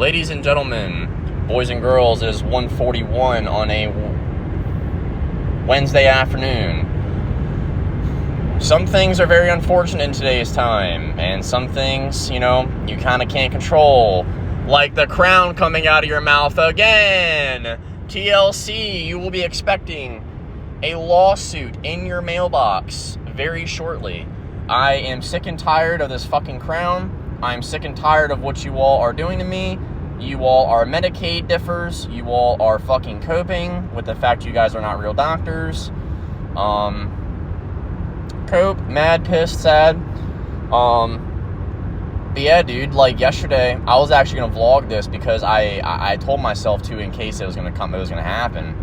Ladies and gentlemen, boys and girls, it is 1:41 on a Wednesday afternoon. Some things are very unfortunate in today's time, and some things, you kind of can't control. Like the crown coming out of your mouth again. TLC, you will be expecting a lawsuit in your mailbox very shortly. I am sick and tired of this fucking crown. I'm sick and tired of what you all are doing to me. You all are Medicaid differs. You all are fucking coping with the fact you guys are not real doctors. Cope, mad, pissed, sad. But yeah, dude, like yesterday, I was actually gonna vlog this because I told myself to in case it was gonna happen.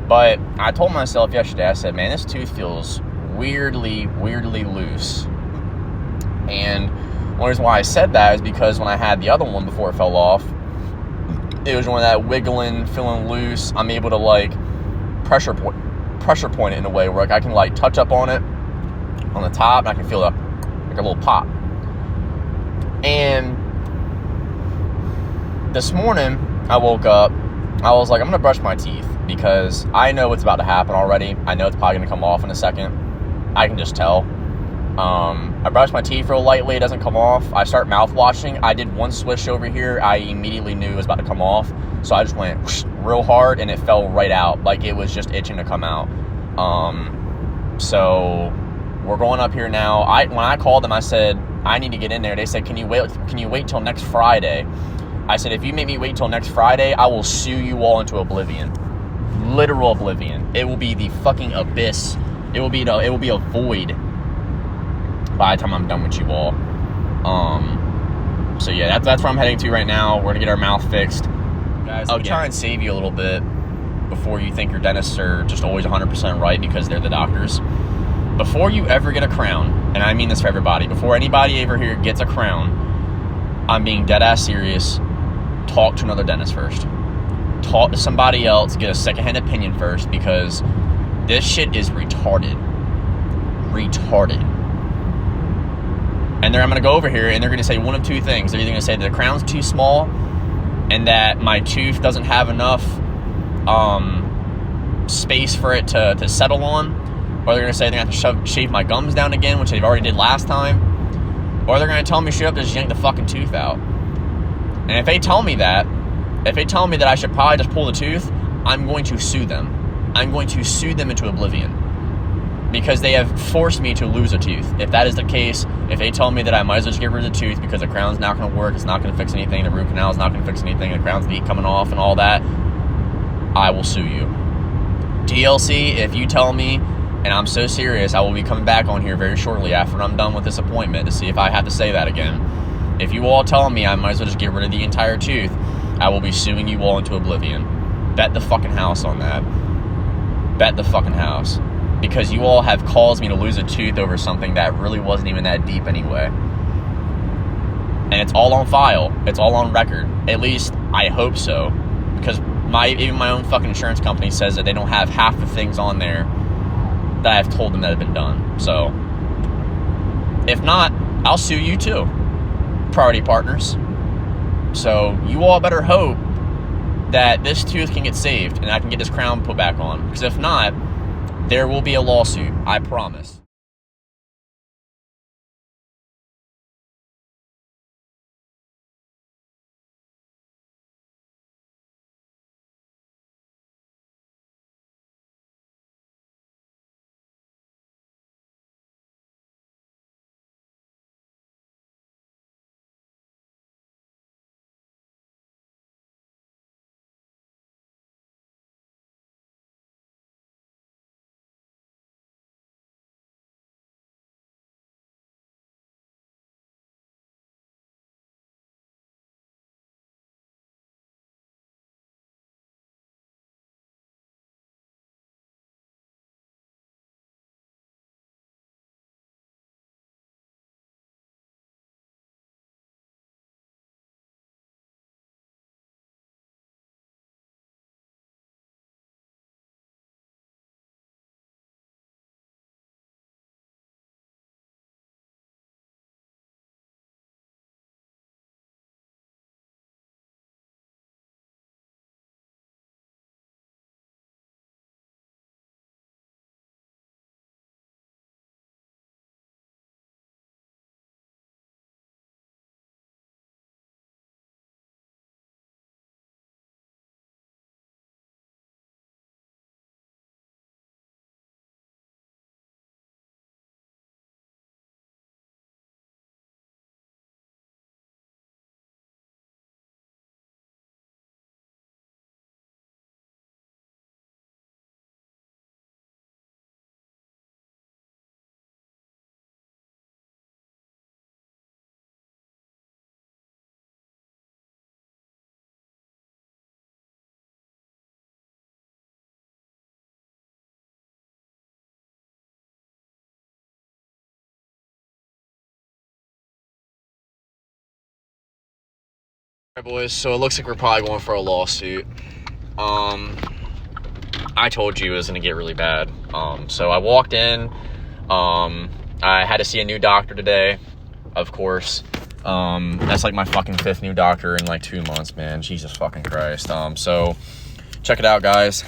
But I told myself yesterday, I said, man, this tooth feels weirdly loose. And one reason why I said that is because when I had the other one before it fell off, it was one of that wiggling, feeling loose. I'm able to like pressure point it in a way where I can like touch up on it on the top, and I can feel like a little pop. And this morning I woke up, I was like, I'm gonna brush my teeth because I know what's about to happen already. I know it's probably gonna come off in a second. I can just tell. I brushed my teeth real lightly, it doesn't come off. I start mouthwashing. I did one swish over here, I immediately knew it was about to come off. So I just went whoosh, real hard, and it fell right out. Like it was just itching to come out. So we're going up here now. When I called them, I said, I need to get in there. They said, can you wait till next Friday? I said, if you make me wait till next Friday, I will sue you all into oblivion. Literal oblivion. It will be the fucking abyss. It will be a void by the time I'm done with you all. So yeah, that's where I'm heading to right now. We're gonna get our mouth fixed. Guys, I'll try and save you a little bit before you think your dentists are just always 100% right because they're the doctors. Before you ever get a crown, and I mean this for everybody, before anybody ever here gets a crown, I'm being dead ass serious. Talk to another dentist first. Talk to somebody else, get a secondhand opinion first, because this shit is retarded. And then I'm going to go over here, and they're going to say one of two things. They're either going to say that the crown's too small, and that my tooth doesn't have enough space for it to settle on, or they're going to say they're going to have to shave my gums down again, which they've already did last time, or they're going to tell me straight up to just yank the fucking tooth out. And if they tell me that I should probably just pull the tooth, I'm going to sue them. I'm going to sue them into oblivion. Because they have forced me to lose a tooth. If that is the case, if they tell me that I might as well just get rid of the tooth because the crown's not going to work, it's not going to fix anything, the root canal is not going to fix anything, the crown's coming off and all that, I will sue you. TLC, if you tell me, and I'm so serious, I will be coming back on here very shortly after I'm done with this appointment to see if I have to say that again. If you all tell me I might as well just get rid of the entire tooth, I will be suing you all into oblivion. Bet the fucking house on that. Bet the fucking house. Because you all have caused me to lose a tooth over something that really wasn't even that deep anyway. And it's all on file. It's all on record. At least, I hope so. Because even my own fucking insurance company says that they don't have half the things on there that I've told them that have been done. So, if not, I'll sue you too. Priority partners. So, you all better hope that this tooth can get saved and I can get this crown put back on. Because if not, there will be a lawsuit, I promise. Alright, boys, so it looks like we're probably going for a lawsuit. I told you it was going to get really bad. So I walked in. I had to see a new doctor today, of course. That's like my fucking 5th new doctor in like 2 months, man. Jesus fucking Christ. So check it out, guys.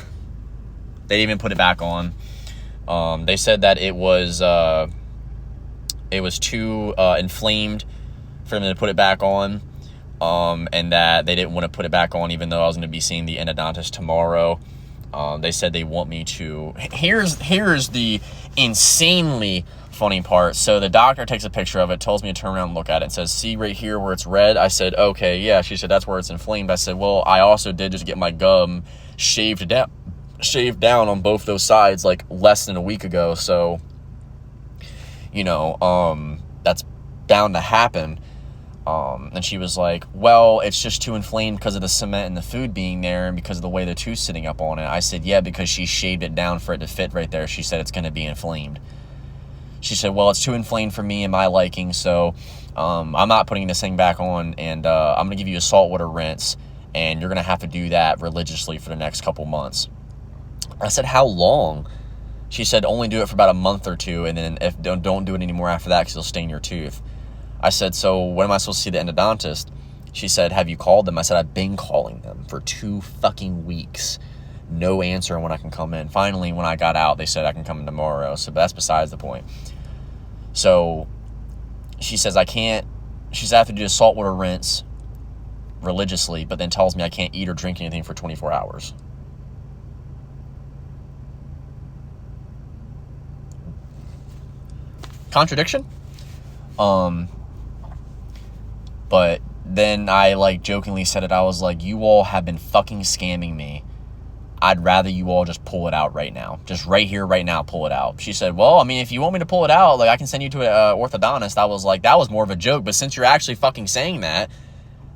They didn't even put it back on. They said that it was too inflamed for them to put it back on. And that they didn't want to put it back on, even though I was going to be seeing the endodontist tomorrow. They said they want me to. Here's the insanely funny part. So the doctor takes a picture of it, tells me to turn around and look at it, and says, "See right here where it's red?" I said, "Okay, yeah." She said, "That's where it's inflamed." I said, "Well, I also did just get my gum shaved down on both those sides like less than a week ago. So, that's bound to happen." And she was like, "Well, it's just too inflamed because of the cement and the food being there and because of the way the tooth's sitting up on it." I said, "Yeah, because she shaved it down for it to fit right there." She said, "It's going to be inflamed." She said, "Well, it's too inflamed for me and my liking, so I'm not putting this thing back on, and I'm going to give you a saltwater rinse, and you're going to have to do that religiously for the next couple months." I said, "How long?" She said, "Only do it for about a month or two, and then if don't do it anymore after that because it'll stain your tooth." I said, "So when am I supposed to see the endodontist?" She said, "Have you called them?" I said, "I've been calling them for 2 fucking weeks. No answer on when I can come in." Finally, when I got out, they said I can come in tomorrow. So that's besides the point. So she says I can't. She says I have to do a saltwater rinse religiously, but then tells me I can't eat or drink anything for 24 hours. Contradiction? But then I jokingly said it. I was like, "You all have been fucking scamming me. I'd rather you all just pull it out right now. Just right here, right now, pull it out." She said, "Well, I mean, if you want me to pull it out, I can send you to an orthodontist." I was like, that was more of a joke. But since you're actually fucking saying that,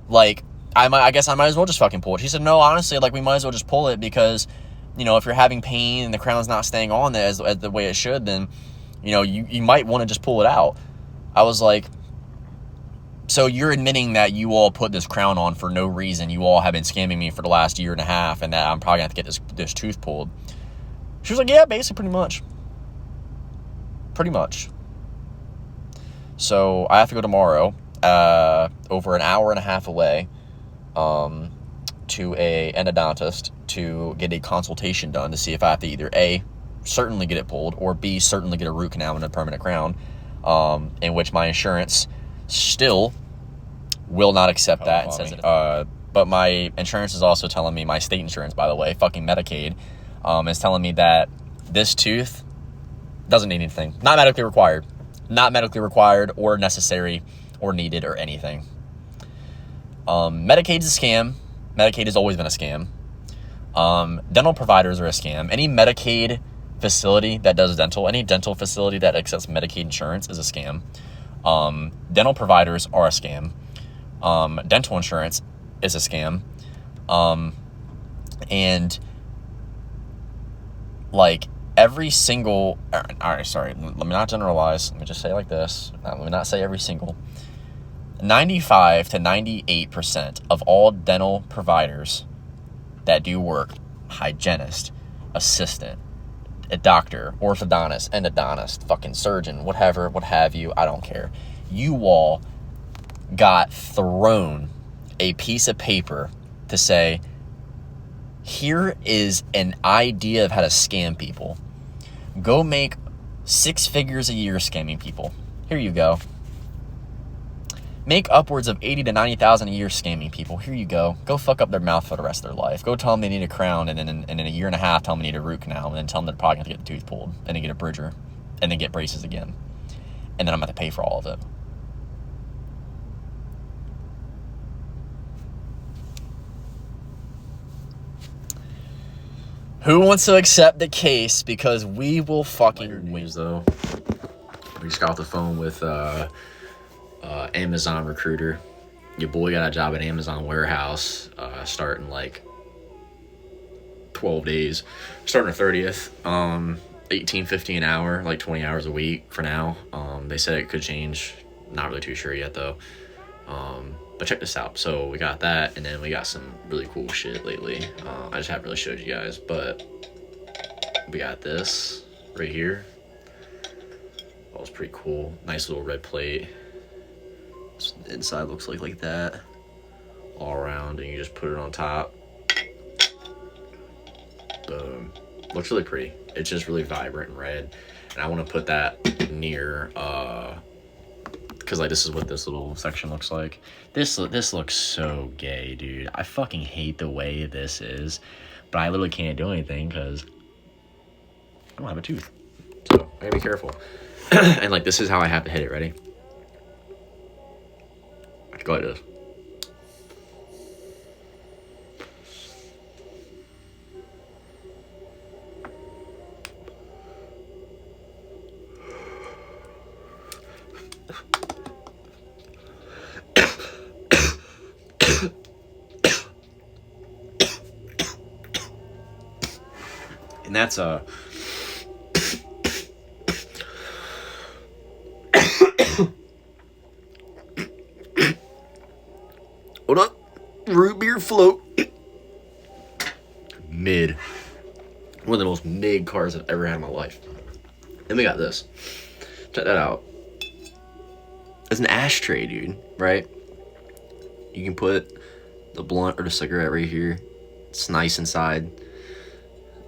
I guess I might as well just fucking pull it. She said, "No, honestly, we might as well just pull it because, if you're having pain and the crown's not staying on as the way it should, then, you might want to just pull it out." I was like, "So you're admitting that you all put this crown on for no reason? You all have been scamming me for the last year and a half, and that I'm probably going to have to get this tooth pulled?" She was like, "Yeah, basically, pretty much. Pretty much." So I have to go tomorrow, over an hour and a half away, to a endodontist to get a consultation done to see if I have to either A, certainly get it pulled, or B, certainly get a root canal and a permanent crown, in which my insurance still will not accept that and says it. But my insurance is also telling me, my state insurance, by the way, fucking Medicaid, is telling me that this tooth doesn't need anything. Not medically required. Not medically required or necessary or needed or anything. Medicaid's a scam. Medicaid has always been a scam. Dental providers are a scam. Any Medicaid facility that does dental, any dental facility that accepts Medicaid insurance is a scam. Dental providers are a scam. Dental insurance is a scam. And every single, all right, sorry, let me not generalize. Let me just say it like this. Let me not say every single. 95 to 98% of all dental providers that do work, hygienist, assistant, a doctor, orthodontist, endodontist, fucking surgeon, whatever, what have you, I don't care. You all got thrown a piece of paper to say, here is an idea of how to scam people. Go make 6 figures a year scamming people. Here you go. Make upwards of $80,000 to $90,000 a year scamming people. Here you go. Go fuck up their mouth for the rest of their life. Go tell them they need a crown, and then in a year and a half, tell them they need a root canal, and then tell them they're probably going to get the tooth pulled, and then get a bridger, and then get braces again. And then I'm going to pay for all of it. Who wants to accept the case? Because we will fucking win. Though, we just got off the phone with Amazon recruiter. Your boy got a job at Amazon warehouse, starting 12 days, starting the 30th. $18.50 an hour, 20 hours a week for now. They said it could change. Not really too sure yet though. But check this out. So we got that, and then we got some really cool shit lately. I just haven't really showed you guys, but we got this right here. That was pretty cool. Nice little red plate. So the inside looks like that. All around, and you just put it on top. Boom. Looks really pretty. It's just really vibrant and red. And I want to put that near, because like this is what this little section looks like. This looks so gay, dude. I fucking hate the way this is, but I literally can't do anything because I don't have a tooth. So I gotta be careful. And like this is how I have to hit it. Ready? I can go like this. And that's a hold up, root beer float. Mid. One of the most mid cars I've ever had in my life. Then we got this. Check that out. It's an ashtray, dude, right? You can put the blunt or the cigarette right here. It's nice inside.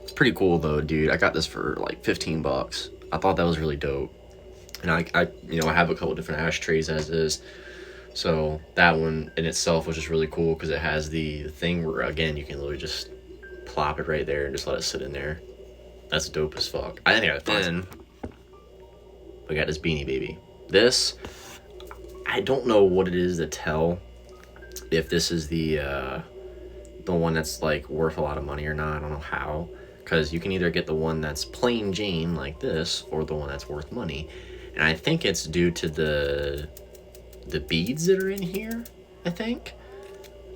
It's pretty cool though, dude. I got this for like $15. I thought that was really dope. And I have a couple different ashtrays as is. So that one in itself was just really cool because it has the thing where, again, you can literally just plop it right there and just let it sit in there. That's dope as fuck. I think I got then we got this Beanie Baby. This, I don't know what it is to tell if this is the one that's like worth a lot of money or not. I don't know how, because you can either get the one that's plain Jane like this or the one that's worth money. And I think it's due to the beads that are in here. I think,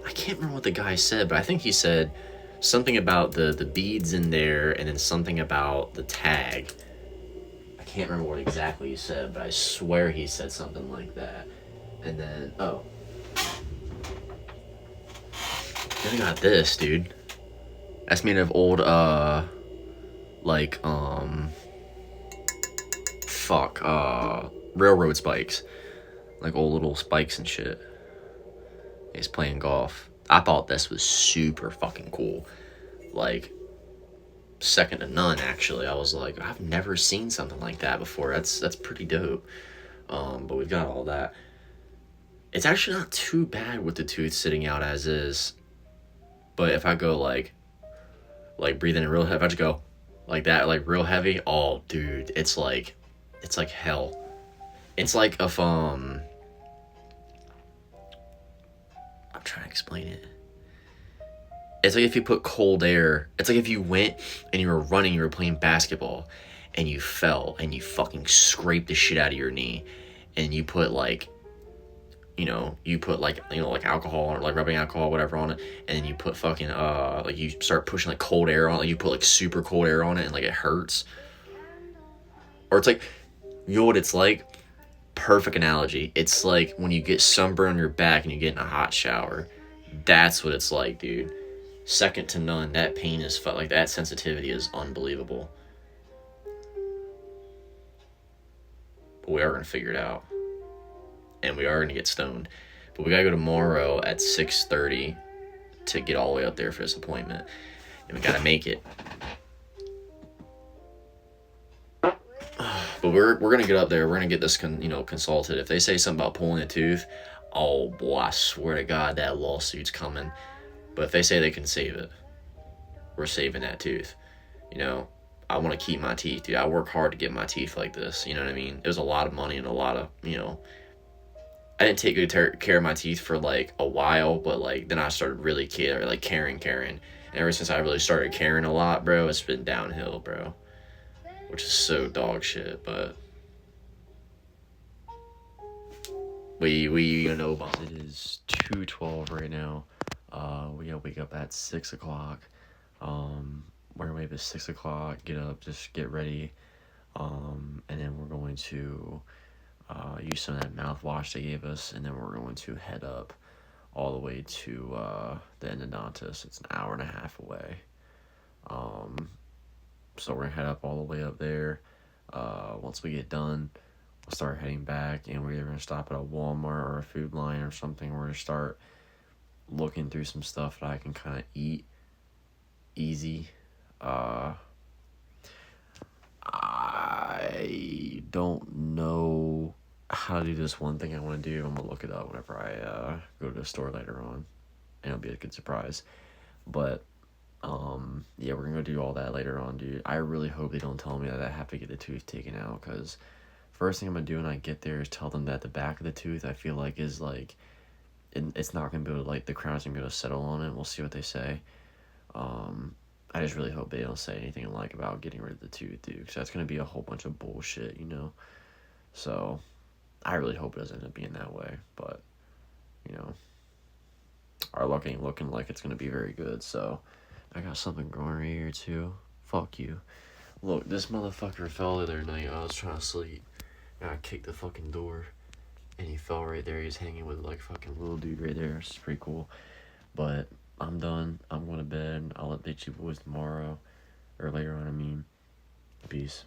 I can't remember what the guy said, but I think he said something about the beads in there, and then something about the tag. I can't remember what exactly he said, but I swear he said something like that. And then then I got this, dude. That's made of old railroad spikes. Like old little spikes and shit. He's playing golf. I thought this was super fucking cool. Like, second to none, actually. I was like, I've never seen something like that before. That's pretty dope. But we've got all that. It's actually not too bad with the tooth sitting out as is. But if I go like breathing in real heavy, if I just go like that, like real heavy, oh dude, it's like hell. It's like if I'm trying to explain it. It's like if you put cold air. It's like if you went and you were running, you were playing basketball, and you fell and you fucking scraped the shit out of your knee, and you put like alcohol or like rubbing alcohol, whatever, on it, and then you put fucking like you start pushing like cold air on it, like you put like super cold air on it, and like it hurts. Or it's like, you know what it's like? Perfect analogy. It's like when you get sunburn on your back and you get in a hot shower. That's what it's like, dude. Second to none. That pain is like that sensitivity is unbelievable. But we are gonna figure it out, and we are gonna get stoned. But we gotta go tomorrow at 6:30 to get all the way up there for this appointment, and we gotta make it. But we're gonna get up there. We're gonna get this consulted. If they say something about pulling a tooth, oh boy, I swear to God that lawsuit's coming. But if they say they can save it, we're saving that tooth. I want to keep my teeth, dude. I work hard to get my teeth like this. You know what I mean? It was a lot of money and a lot of I didn't take good care of my teeth for like a while, but like then I started really caring. And ever since I really started caring a lot, bro, it's been downhill, bro. Which is so dog shit, but we know about it. It is 2:12 right now. We gotta wake up at 6 o'clock. We're gonna wake up at 6 o'clock, get up, just get ready. And then we're going to use some of that mouthwash they gave us, and then we're going to head up all the way to the endodontis. It's an hour and a half away. So we're gonna head up all the way up there. Once we get done, we'll start heading back, and we're either gonna stop at a Walmart or a Food Lion or something. We're gonna start looking through some stuff that I can kind of eat easy. I don't know how to do this one thing I want to do. I'm gonna look it up whenever I go to the store later on, and it'll be a good surprise. But yeah, we're gonna go do all that later on, dude. I really hope they don't tell me that I have to get the tooth taken out, because first thing I'm gonna do when I get there is tell them that the back of the tooth, I feel like, is like, it's not gonna be able to, like, the crown's gonna be able to settle on it. We'll see what they say. I just really hope they don't say anything like about getting rid of the tooth, dude, because that's gonna be a whole bunch of bullshit, you know. So I really hope it doesn't end up being that way, but you know, our luck ain't looking like it's gonna be very good. So I got something growing right here too. Fuck you. Look, this motherfucker fell the other night. I was trying to sleep, and I kicked the fucking door, and he fell right there. He's hanging with like fucking little dude right there. It's pretty cool. But I'm done. I'm going to bed. I'll update you boys tomorrow, or later on. I mean, peace.